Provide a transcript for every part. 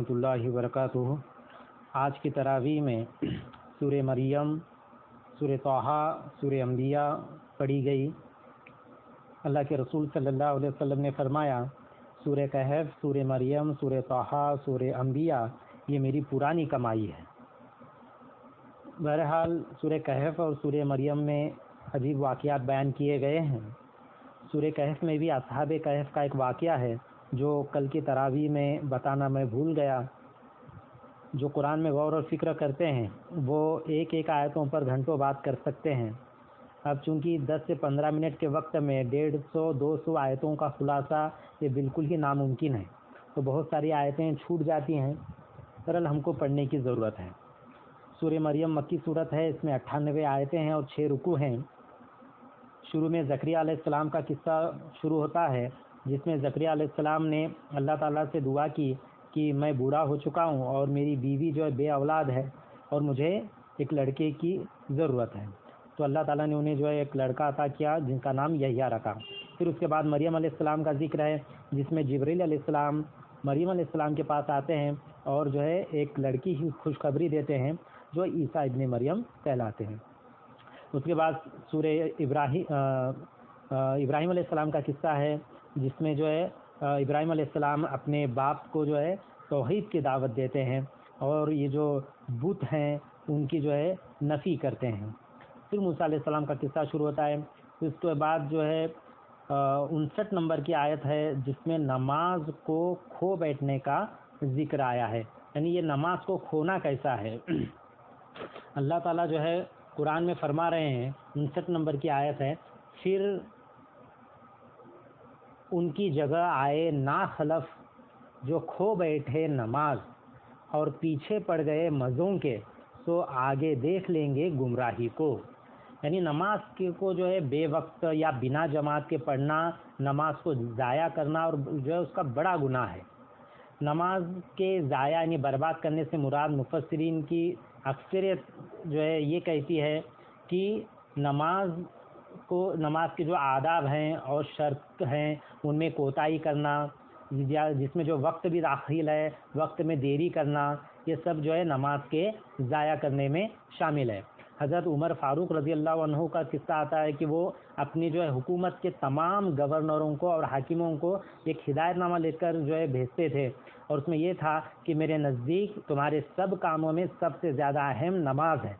ورحمۃ اللہ وبرکاتہ۔ آج کی تراویح میں سورہ مریم، سورہ طٰہٰ، سورہ انبیاء پڑھی گئی۔ اللہ کے رسول صلی اللہ علیہ وسلم نے فرمایا، سورہ کہف، سورہ مریم، سورہ طٰہٰ، سورہ انبیاء یہ میری پرانی کمائی ہے۔ بہرحال سورہ کہف اور سورہ مریم میں عجیب واقعات بیان کیے گئے ہیں۔ سورہ کہف میں بھی اصحاب کہف کا ایک واقعہ ہے جو کل کی تراویح میں بتانا میں بھول گیا۔ جو قرآن میں غور و فکر کرتے ہیں وہ ایک ایک آیتوں پر گھنٹوں بات کر سکتے ہیں۔ اب چونکہ 10 سے 15 منٹ کے وقت میں 150-200 آیتوں کا خلاصہ یہ بالکل ہی ناممکن ہے، تو بہت ساری آیتیں چھوٹ جاتی ہیں، بہرحال ہم کو پڑھنے کی ضرورت ہے۔ سورہ مریم مکی صورت ہے، اس میں 98 آیتیں ہیں اور 6 رکوع ہیں۔ شروع میں زکریا علیہ السلام کا قصہ شروع ہوتا ہے، جس میں زکریا علیہ السلام نے اللہ تعالیٰ سے دعا کی کہ میں بوڑھا ہو چکا ہوں اور میری بیوی جو ہے بے اولاد ہے اور مجھے ایک لڑکے کی ضرورت ہے، تو اللہ تعالیٰ نے انہیں جو ہے ایک لڑکا عطا کیا جن کا نام یحییٰ رکھا۔ پھر اس کے بعد مریم علیہ السلام کا ذکر ہے، جس میں جبریل علیہ السلام مریم علیہ السلام کے پاس آتے ہیں اور جو ہے ایک لڑکی کی خوشخبری دیتے ہیں جو عیسیٰ ابن مریم کہلاتے ہیں۔ اس کے بعد سورہ ابراہیم علیہ السلام کا قصہ ہے، جس میں جو ہے ابراہیم علیہ السلام اپنے باپ کو جو ہے توحید کی دعوت دیتے ہیں اور یہ جو بت ہیں ان کی جو ہے نفی کرتے ہیں۔ پھر موسیٰ علیہ السلام کا قصہ شروع ہوتا ہے۔ اس کے بعد جو ہے 59 نمبر کی آیت ہے، جس میں نماز کو کھو بیٹھنے کا ذکر آیا ہے، یعنی یہ نماز کو کھونا کیسا ہے۔ اللہ تعالیٰ جو ہے قرآن میں فرما رہے ہیں، 59 نمبر کی آیت ہے، پھر ان کی جگہ آئے ناخلف جو کھو بیٹھے نماز اور پیچھے پڑ گئے مزوں کے، سو آگے دیکھ لیں گے گمراہی کو۔ یعنی نماز کو جو ہے بے وقت یا بنا جماعت کے پڑھنا، نماز کو ضائع کرنا اور جو ہے اس کا بڑا گناہ ہے۔ نماز کے ضائع یعنی برباد کرنے سے مراد مفسرین کی اکثریت جو ہے یہ کہتی ہے کہ نماز کے جو آداب ہیں اور شرط ہیں ان میں کوتاہی کرنا، جس میں جو وقت بھی داخل ہے، وقت میں دیری کرنا، یہ سب جو ہے نماز کے ضائع کرنے میں شامل ہے۔ حضرت عمر فاروق رضی اللہ عنہ کا قصہ آتا ہے کہ وہ اپنی جو ہے حکومت کے تمام گورنروں کو اور حاکموں کو ایک ہدایت نامہ لے کر جو ہے بھیجتے تھے، اور اس میں یہ تھا کہ میرے نزدیک تمہارے سب کاموں میں سب سے زیادہ اہم نماز ہے،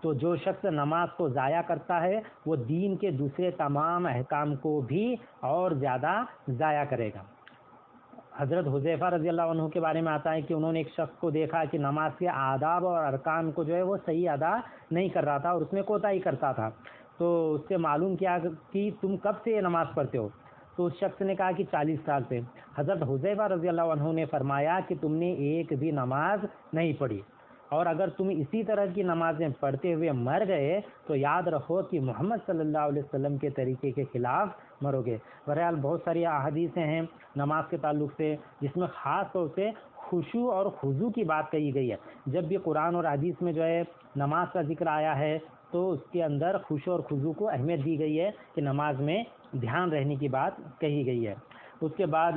تو جو شخص نماز کو ضائع کرتا ہے وہ دین کے دوسرے تمام احکام کو بھی اور زیادہ ضائع کرے گا۔ حضرت حذیفہ رضی اللہ عنہ کے بارے میں آتا ہے کہ انہوں نے ایک شخص کو دیکھا کہ نماز کے آداب اور ارکان کو جو ہے وہ صحیح ادا نہیں کر رہا تھا اور اس میں کوتاہی کرتا تھا، تو اس سے معلوم کیا کہ تم کب سے یہ نماز پڑھتے ہو؟ تو اس شخص نے کہا کہ 40 سال سے۔ حضرت حذیفہ رضی اللہ عنہ نے فرمایا کہ تم نے ایک بھی نماز نہیں پڑھی، اور اگر تم اسی طرح کی نمازیں پڑھتے ہوئے مر گئے تو یاد رکھو کہ محمد صلی اللہ علیہ وسلم کے طریقے کے خلاف مرو گے۔ بہرحال بہت ساری احادیثیں ہیں نماز کے تعلق سے، جس میں خاص طور سے خشوع اور خضوع کی بات کہی گئی ہے۔ جب بھی قرآن اور حدیث میں جو ہے نماز کا ذکر آیا ہے تو اس کے اندر خشوع اور خضوع کو اہمیت دی گئی ہے کہ نماز میں دھیان رہنے کی بات کہی گئی ہے۔ اس کے بعد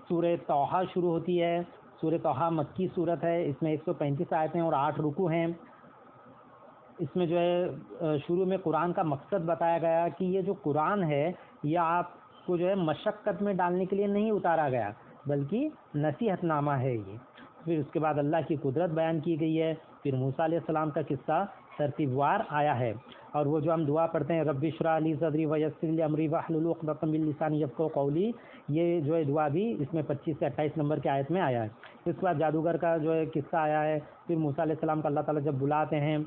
سورہ طٰہٰ شروع ہوتی ہے۔ سورہ طٰہٰ مکی صورت ہے، اس میں 135 آیتیں اور 8 رکوع ہیں۔ اس میں جو ہے شروع میں قرآن کا مقصد بتایا گیا کہ یہ جو قرآن ہے یہ آپ کو جو ہے مشقت میں ڈالنے کے لیے نہیں اتارا گیا، بلکہ نصیحت نامہ ہے یہ۔ پھر اس کے بعد اللہ کی قدرت بیان کی گئی ہے۔ پھر موسیٰ علیہ السلام کا قصہ ترتیب وار آیا ہے، اور وہ جو ہم دعا پڑھتے ہیں رب اشرح لی صدری ویسر لی امری واحلل عقدۃ من لسانی یفقہوا قولی، یہ جو ہے دعا بھی اس میں 25 سے 28 نمبر کی آیت میں آیا ہے۔ اس کے بعد جادوگر کا جو ہے قصہ آیا ہے۔ پھر موسیٰ علیہ السلام کا اللہ تعالیٰ جب بلاتے ہیں،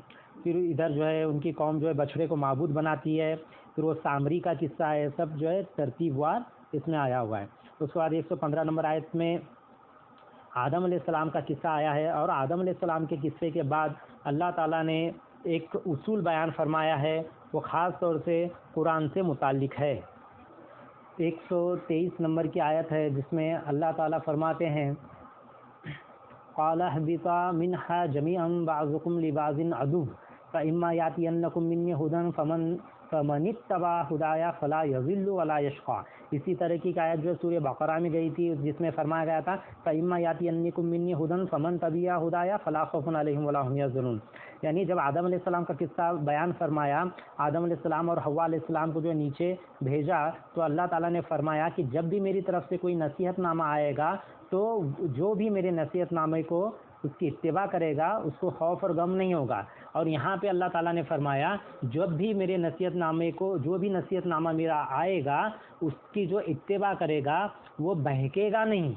پھر ادھر جو ہے ان کی قوم جو ہے بچڑے کو معبود بناتی ہے، پھر وہ سامری کا قصہ ہے، سب جو ہے ترتیب وار اس میں آیا ہوا ہے۔ اس کے بعد 115 نمبر آیت میں آدم علیہ السلام کا قصہ آیا ہے، اور آدم علیہ السلام کے قصے کے بعد اللہ تعالیٰ نے ایک اصول بیان فرمایا ہے، وہ خاص طور سے قرآن سے متعلق ہے۔ 123 نمبر کی آیت ہے، جس میں اللہ تعالیٰ فرماتے ہیں قَالَ اهْبِطَا مِنْهَا جَمِيعًا بَعْضُكُمْ لِبَعْضٍ عَدُوٌّ فَإِمَّا يَأْتِيَنَّكُم مِّنِّي هُدًى فَمَن فمن اتبع ہدایا فلا یضل ولا یشقى. اسی طرح کی آیت جو سورہ بقرہ میں گئی تھی جس میں فرمایا گیا تھا فإما یأتینکم منی ھدی فمن تبع ہدایا فلا خوف علیہم ولا هم یحزنون. یعنی جب آدم علیہ السلام کا قصہ بیان فرمایا، آدم علیہ السلام اور حوا علیہ السلام کو جو نیچے بھیجا تو اللہ تعالیٰ نے فرمایا کہ جب بھی میری طرف سے کوئی نصیحت نامہ آئے گا تو جو بھی میرے نصیحت نامے کو اس کی اتباع کرے گا اس کو خوف اور غم نہیں ہوگا. اور یہاں پہ اللہ تعالیٰ نے فرمایا جب بھی میرے نصیحت نامے کو، جو بھی نصیحت نامہ میرا آئے گا اس کی جو اتباع کرے گا وہ بہکے گا نہیں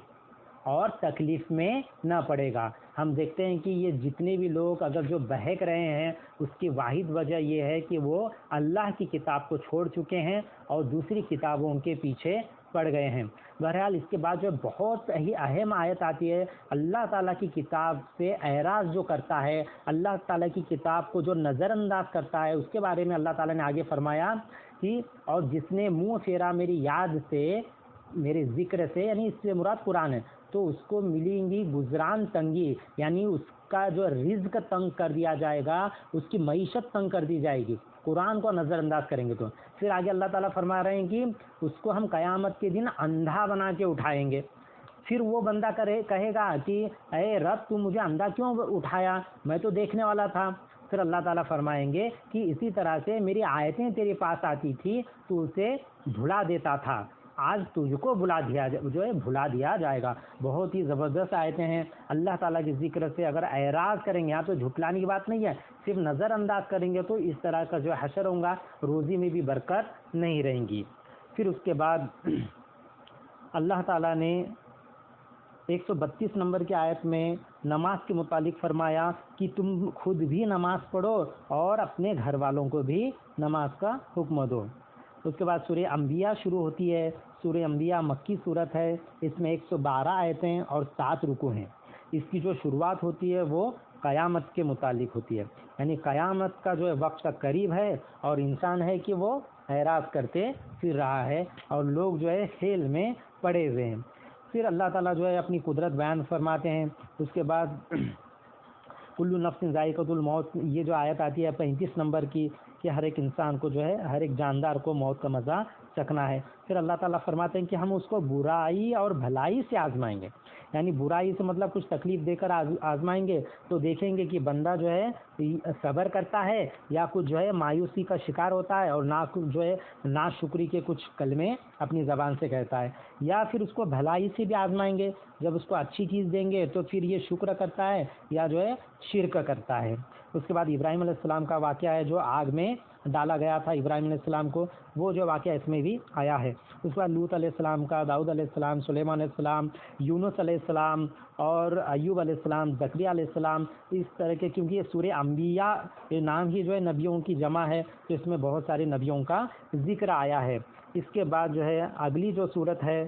اور تکلیف میں نہ پڑے گا. ہم دیکھتے ہیں کہ یہ جتنے بھی لوگ اگر جو بہک رہے ہیں اس کی واحد وجہ یہ ہے کہ وہ اللہ کی کتاب کو چھوڑ چکے ہیں اور دوسری کتابوں کے پیچھے پڑ گئے ہیں. بہرحال اس کے بعد جو بہت ہی اہم آیت آتی ہے، اللہ تعالیٰ کی کتاب سے اعراض جو کرتا ہے، اللہ تعالیٰ کی کتاب کو جو نظر انداز کرتا ہے، اس کے بارے میں اللہ تعالیٰ نے آگے فرمایا کہ اور جس نے منہ پھیرا میری یاد سے، میرے ذکر سے، یعنی اس سے مراد قرآن ہے، تو اس کو ملیں گی گزران تنگی، یعنی اس کا جو رزق تنگ کر دیا جائے گا، اس کی معیشت تنگ کر دی جائے گی قرآن کو نظر انداز کریں گے تو. پھر آگے اللہ تعالیٰ فرما رہے ہیں کہ اس کو ہم قیامت کے دن اندھا بنا کے اٹھائیں گے. پھر وہ بندہ کہے گا کہ اے رب تو مجھے اندھا کیوں اٹھایا، میں تو دیکھنے والا تھا. پھر اللہ تعالیٰ فرمائیں گے کہ اسی طرح سے میری آیتیں تیرے پاس آتی تھی تو اسے بھلا دیتا تھا، آج تجھ کو بھلا دیا جائے گا. بہت ہی زبردست آیتیں ہیں. اللہ تعالیٰ کے ذکر سے اگر اعراض کریں گے، یہاں تو جھٹلانے کی بات نہیں ہے، صرف نظر انداز کریں گے تو اس طرح کا جو حشر ہوگا، روزی میں بھی برکت نہیں رہیں گی. پھر اس کے بعد اللہ تعالیٰ نے 132 نمبر کی آیت میں نماز کے متعلق فرمایا کہ تم خود بھی نماز پڑھو اور اپنے گھر والوں کو بھی نماز کا حکم دو. اس کے بعد سورہ انبیاء شروع ہوتی ہے. سورہ انبیاء مکی صورت ہے، اس میں 112 آیتیں اور 7 رکوع ہیں. اس کی جو شروعات ہوتی ہے وہ قیامت کے متعلق ہوتی ہے، یعنی قیامت کا جو وقت قریب ہے اور انسان ہے کہ وہ اعراض کرتے پھر رہا ہے اور لوگ جو ہے کھیل میں پڑے ہوئے ہیں. پھر اللہ تعالیٰ جو ہے اپنی قدرت بیان فرماتے ہیں. اس کے بعد کل نفس ذائقۃ الموت، یہ جو آیت آتی ہے 35 نمبر کی، کہ ہر ایک انسان کو جو ہے، ہر ایک جاندار کو موت کا مزہ چکھنا ہے. پھر اللہ تعالیٰ فرماتے ہیں کہ ہم اس کو برائی اور بھلائی سے آزمائیں گے، یعنی برائی سے مطلب کچھ تکلیف دے کر آزمائیں گے تو دیکھیں گے کہ بندہ جو ہے صبر کرتا ہے یا کچھ جو ہے مایوسی کا شکار ہوتا ہے اور نہ کچھ جو ہے ناشکری کے کچھ کلمے اپنی زبان سے کہتا ہے، یا پھر اس کو بھلائی سے بھی آزمائیں گے، جب اس کو اچھی چیز دیں گے تو پھر یہ شکر کرتا ہے یا جو ہے شرک کرتا ہے. اس کے بعد ابراہیم علیہ السلام کا واقعہ ہے جو آگ میں ڈالا گیا تھا ابراہیم علیہ السلام کو، وہ جو واقعہ اس میں بھی آیا ہے. اس کے بعد لوط علیہ السلام کا، داؤد علیہ السلام، سلیمان علیہ السلام، یونس علیہ السلام اور ایوب علیہ السلام، زکریا علیہ السلام، اس طرح کے، کیونکہ یہ سورہ انبیاء یہ نام ہی جو ہے نبیوں کی جمع ہے تو اس میں بہت سارے نبیوں کا ذکر آیا ہے. اس کے بعد جو ہے اگلی جو صورت ہے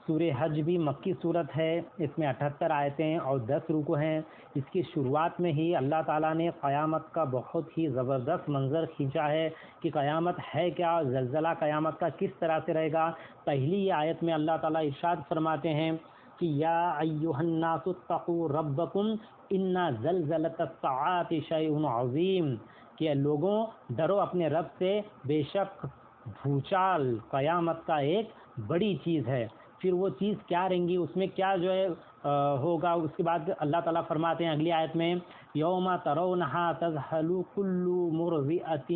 سورہ حج بھی مکی صورت ہے، اس میں 78 آیتیں اور 10 رکوع ہیں. اس کی شروعات میں ہی اللہ تعالیٰ نے قیامت کا بہت ہی زبردست منظر کھینچا ہے کہ قیامت ہے کیا، زلزلہ قیامت کا کس طرح سے رہے گا. پہلی آیت میں اللہ تعالیٰ ارشاد فرماتے ہیں کہ یا ایھا الناس اتقوا ربکم ان زلزلۃ الساعۃ شیء عظیم، کہ لوگوں ڈرو اپنے رب سے، بے شک بھوچال قیامت کا ایک بڑی چیز ہے. پھر وہ چیز کیا رہیں گی، اس میں کیا جو ہے ہوگا. اس کے بعد اللہ تعالیٰ فرماتے ہیں اگلی آیت میں یوم ترونھا تذہل کل مرضعۃ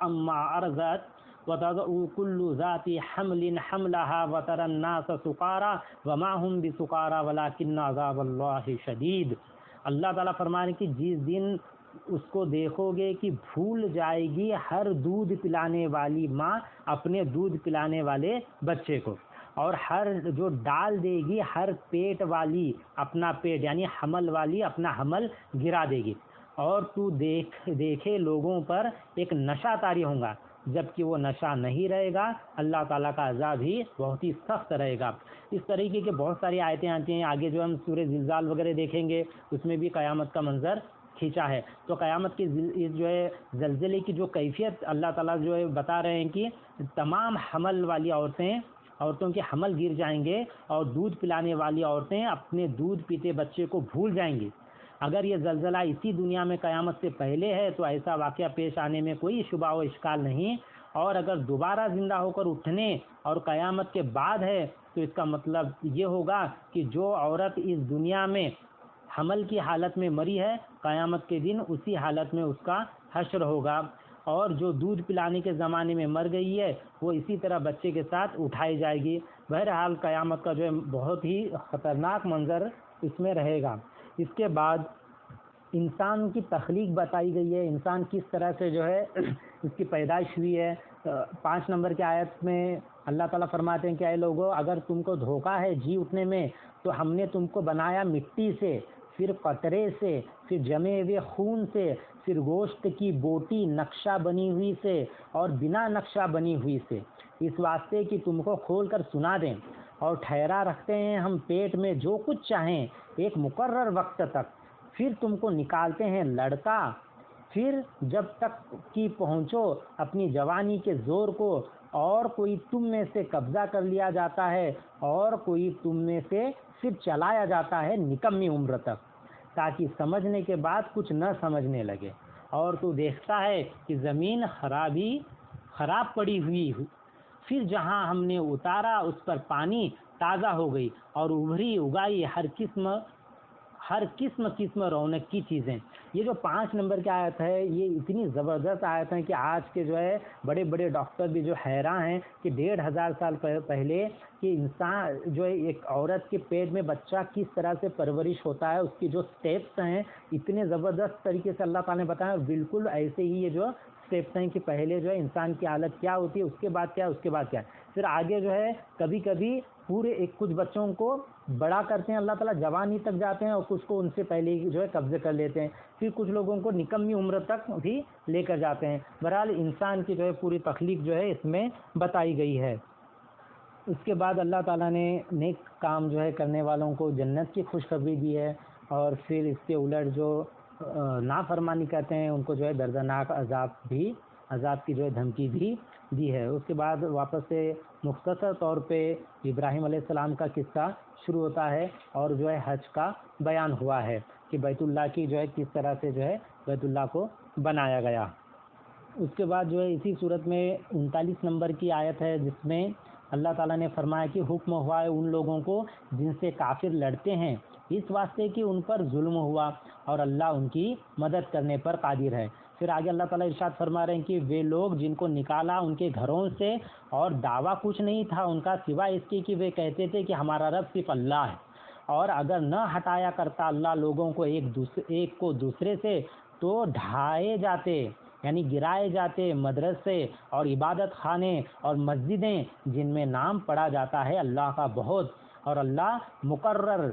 عما ارضعت وتضع کل ذات حمل حملها وترى الناس سکارى وما هم بسکارى ولكن عذاب اللہ شدید. اللہ تعالیٰ فرمانے کہ جس دن اس کو دیکھو گے کہ بھول جائے گی ہر دودھ پلانے والی ماں اپنے دودھ پلانے والے بچے کو، اور ہر جو ڈال دے گی ہر پیٹ والی اپنا پیٹ، یعنی حمل والی اپنا حمل گرا دے گی. اور تو دیکھے لوگوں پر ایک نشہ طاری ہوگا، جبکہ وہ نشہ نہیں رہے گا، اللہ تعالیٰ کا عذاب ہی بہت ہی سخت رہے گا. اس طریقے کے بہت ساری آیتیں آتی ہیں. آگے جو ہم سورہ زلزال وغیرہ دیکھیں گے اس میں بھی قیامت کا منظر کھینچا ہے. تو قیامت کی جو ہے زلزلے کی جو کیفیت اللہ تعالیٰ جو ہے بتا رہے ہیں کہ تمام حمل والی عورتوں کے حمل گر جائیں گے اور دودھ پلانے والی عورتیں اپنے دودھ پیتے بچے کو بھول جائیں گی. اگر یہ زلزلہ اسی دنیا میں قیامت سے پہلے ہے تو ایسا واقعہ پیش آنے میں کوئی شبہ و اشکال نہیں، اور اگر دوبارہ زندہ ہو کر اٹھنے اور قیامت کے بعد ہے تو اس کا مطلب یہ ہوگا کہ جو عورت اس دنیا میں حمل کی حالت میں مری ہے، قیامت کے دن اسی حالت میں اس کا حشر ہوگا، اور جو دودھ پلانے کے زمانے میں مر گئی ہے وہ اسی طرح بچے کے ساتھ اٹھائی جائے گی۔ بہرحال قیامت کا جو ہے بہت ہی خطرناک منظر اس میں رہے گا۔ اس کے بعد انسان کی تخلیق بتائی گئی ہے، انسان کس طرح سے جو ہے اس کی پیدائش ہوئی ہے۔ 5 نمبر کی آیت میں اللہ تعالیٰ فرماتے ہیں کہ اے لوگو، اگر تم کو دھوکہ ہے جی اٹھنے میں تو ہم نے تم کو بنایا مٹی سے، پھر قطرے سے، پھر جمے ہوئے خون سے، پھر گوشت کی بوٹی نقشہ بنی ہوئی سے اور بنا نقشہ بنی ہوئی سے، اس واسطے کہ تم کو کھول کر سنا دیں، اور ٹھہرا رکھتے ہیں ہم پیٹ میں جو کچھ چاہیں ایک مقرر وقت تک، پھر تم کو نکالتے ہیں لڑکا، پھر جب تک کہ پہنچو اپنی جوانی کے زور کو، اور کوئی تم میں سے قبضہ کر لیا جاتا ہے اور کوئی تم میں سے پھر چلایا جاتا ہے نکمی عمر تک، تاکہ سمجھنے کے بعد کچھ نہ سمجھنے لگے، اور تو دیکھتا ہے کہ زمین خراب پڑی ہوئی، پھر جہاں ہم نے اتارا اس پر پانی تازہ ہو گئی اور ابھری اگائی ہر قسم رونق کی چیزیں۔ یہ جو 5 نمبر کی آیت ہے یہ اتنی زبردست آیت ہے کہ آج کے جو ہے بڑے بڑے ڈاکٹر بھی جو حیران ہیں کہ 1500 سال پہلے کہ انسان جو ہے ایک عورت کے پیٹ میں بچہ کس طرح سے پرورش ہوتا ہے، اس کی جو سٹیپس ہیں اتنے زبردست طریقے سے اللہ تعالیٰ نے بتایا، اور بالکل ایسے ہی یہ جو سٹیپس ہیں کہ پہلے جو ہے انسان کی حالت کیا ہوتی ہے، اس کے بعد کیا ہے، اس کے بعد کیا ہے، پھر آگے جو ہے کبھی کبھی پورے کچھ بچوں کو بڑا کرتے ہیں اللہ تعالیٰ، جوانی تک جاتے ہیں، اور کچھ کو ان سے پہلے ہی جو ہے قبضے کر لیتے ہیں، پھر کچھ لوگوں کو نکمی عمر تک بھی لے کر جاتے ہیں۔ بہرحال انسان کی جو ہے پوری تخلیق جو ہے اس میں بتائی گئی ہے۔ اس کے بعد اللہ تعالیٰ نے نیک کام جو ہے کرنے والوں کو جنت کی خوشخبری دی ہے، اور پھر اس کے الٹ جو نافرمانی کرتے ہیں ان کو جو ہے دردناک عذاب کی جو ہے دھمکی بھی دی ہے۔ اس کے بعد واپس سے مختصر طور پہ ابراہیم علیہ السلام کا قصہ شروع ہوتا ہے، اور جو ہے حج کا بیان ہوا ہے کہ بیت اللہ کی جو ہے کس طرح سے جو ہے بیت اللہ کو بنایا گیا۔ اس کے بعد جو ہے اسی صورت میں 39 نمبر کی آیت ہے جس میں اللہ تعالیٰ نے فرمایا کہ حکم ہوا ہے ان لوگوں کو جن سے کافر لڑتے ہیں، اس واسطے کہ ان پر ظلم ہوا اور اللہ ان کی مدد کرنے پر قادر ہے۔ پھر آگے اللہ تعالیٰ ارشاد فرما رہے ہیں کہ وہ لوگ جن کو نکالا ان کے گھروں سے اور دعویٰ کچھ نہیں تھا ان کا سوائے اس کے کہ وہ کہتے تھے کہ ہمارا رب صرف اللہ ہے، اور اگر نہ ہٹایا کرتا اللہ لوگوں کو ایک کو دوسرے سے تو ڈھائے جاتے، یعنی گرائے جاتے مدرسے اور عبادت خانے اور مسجدیں جن میں نام پڑھا جاتا ہے اللہ کا بہت، اور اللہ مقرر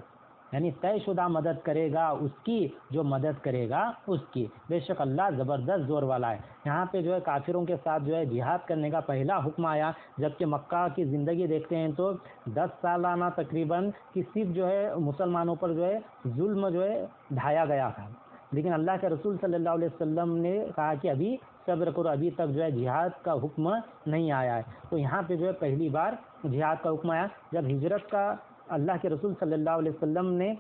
یعنی طے شدہ مدد کرے گا اس کی جو مدد کرے گا اس کی، بے شک اللہ زبردست زور والا ہے۔ یہاں پہ جو ہے کافروں کے ساتھ جو ہے جہاد کرنے کا پہلا حکم آیا، جبکہ مکہ کی زندگی دیکھتے ہیں تو 10 سالانہ تقریباً کہ صرف جو ہے مسلمانوں پر جو ہے ظلم جو ہے ڈھایا گیا تھا، لیکن اللہ کے رسول صلی اللہ علیہ وسلم نے کہا کہ ابھی صبر کرو، ابھی تک جو ہے جہاد کا حکم نہیں آیا ہے۔ تو یہاں پہ جو ہے پہلی بار جہاد کا حکم آیا جب ہجرت کا اللہ کے رسول صلی اللہ علیہ وسلم نے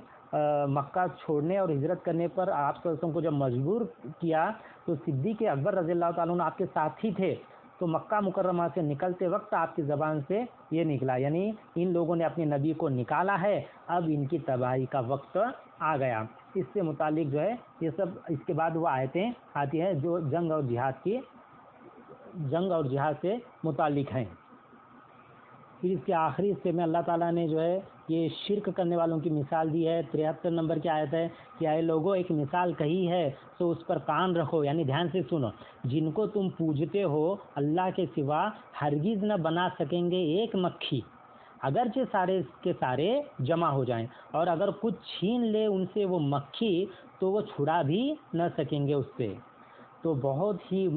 مکہ چھوڑنے اور ہجرت کرنے پر آپ صلی اللہ علیہ وسلم کو جب مجبور کیا تو صدیق اکبر رضی اللہ تعالیٰ عنہ آپ کے ساتھ ہی تھے، تو مکہ مکرمہ سے نکلتے وقت آپ کی زبان سے یہ نکلا، یعنی ان لوگوں نے اپنے نبی کو نکالا ہے، اب ان کی تباہی کا وقت آ گیا۔ اس سے متعلق جو ہے یہ سب اس کے بعد وہ آیتیں آتی ہیں جو جنگ اور جہاد سے متعلق ہیں۔ پھر اس کے آخری حصے میں اللہ تعالیٰ نے جو ہے یہ شرک کرنے والوں کی مثال دی ہے۔ 73 نمبر کی آیت ہے کہ اے لوگوں ایک مثال کہی ہے تو اس پر کان رکھو، یعنی دھیان سے سنو، جن کو تم پوجتے ہو اللہ کے سوا ہرگز نہ بنا سکیں گے ایک مکھی، اگرچہ سارے کے سارے جمع ہو جائیں، اور اگر کچھ چھین لے ان سے وہ مکھی تو وہ چھڑا بھی نہ سکیں گے اس سے۔ تو بہت ہی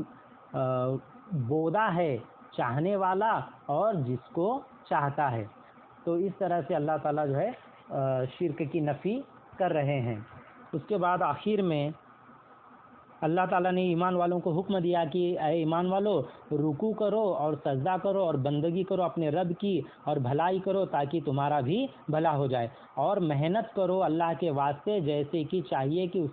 بودا ہے چاہنے والا اور جس کو چاہتا ہے۔ تو اس طرح سے اللہ تعالیٰ جو ہے شرک کی نفی کر رہے ہیں۔ اس کے بعد آخر میں اللہ تعالیٰ نے ایمان والوں کو حکم دیا کہ اے ایمان والو رکوع کرو اور سجدہ کرو اور بندگی کرو اپنے رب کی اور بھلائی کرو تاکہ تمہارا بھی بھلا ہو جائے، اور محنت کرو اللہ کے واسطے جیسے کہ چاہیے کہ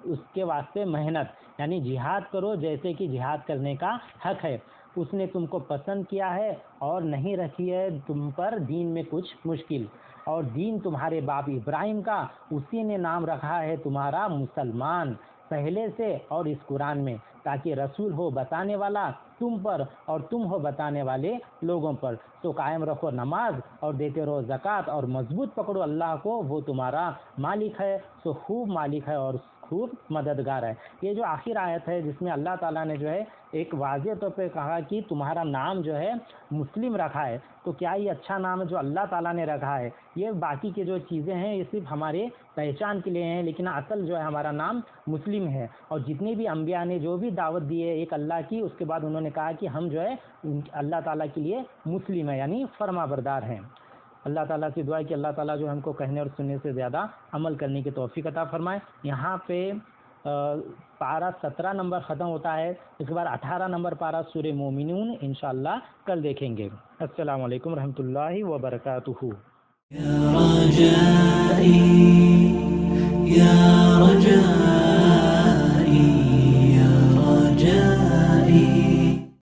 اس کے واسطے محنت، یعنی جہاد کرو جیسے کہ جہاد کرنے کا حق ہے۔ اس نے تم کو پسند کیا ہے اور نہیں رکھی ہے تم پر دین میں کچھ مشکل، اور دین تمہارے باپ ابراہیم کا، اسی نے نام رکھا ہے تمہارا مسلمان پہلے سے اور اس قرآن میں، تاکہ رسول ہو بتانے والا تم پر اور تم ہو بتانے والے لوگوں پر۔ تو قائم رکھو نماز اور دیتے رہو زکوٰۃ اور مضبوط پکڑو اللہ کو، وہ تمہارا مالک ہے، سو خوب مالک ہے اور خوب مددگار ہے۔ یہ جو آخر آیت ہے جس میں اللہ تعالیٰ نے جو ہے ایک واضح طور پہ کہا کہ تمہارا نام جو ہے مسلم رکھا ہے، تو کیا یہ اچھا نام ہے جو اللہ تعالیٰ نے رکھا ہے؟ یہ باقی کے جو چیزیں ہیں یہ صرف ہمارے پہچان کے لیے ہیں، لیکن اصل جو ہے ہمارا نام مسلم ہے۔ اور جتنے بھی انبیاء نے جو بھی دعوت دی ہے ایک اللہ کی، اس کے بعد انہوں نے کہا کہ ہم جو ہے اللہ تعالیٰ کے لیے مسلم ہیں، یعنی فرما بردار ہیں۔ اللہ تعالیٰ سے دعا ہے کہ اللہ تعالیٰ جو ہم کو کہنے اور سننے سے زیادہ عمل کرنے کی توفیق عطا فرمائے۔ یہاں پہ پارہ 17 نمبر ختم ہوتا ہے، اس کے بعد 18 نمبر پارہ سورہ مومنون انشاءاللہ کل دیکھیں گے۔ السلام علیکم ورحمۃ اللہ وبرکاتہ۔ یا رجائی یا رجائی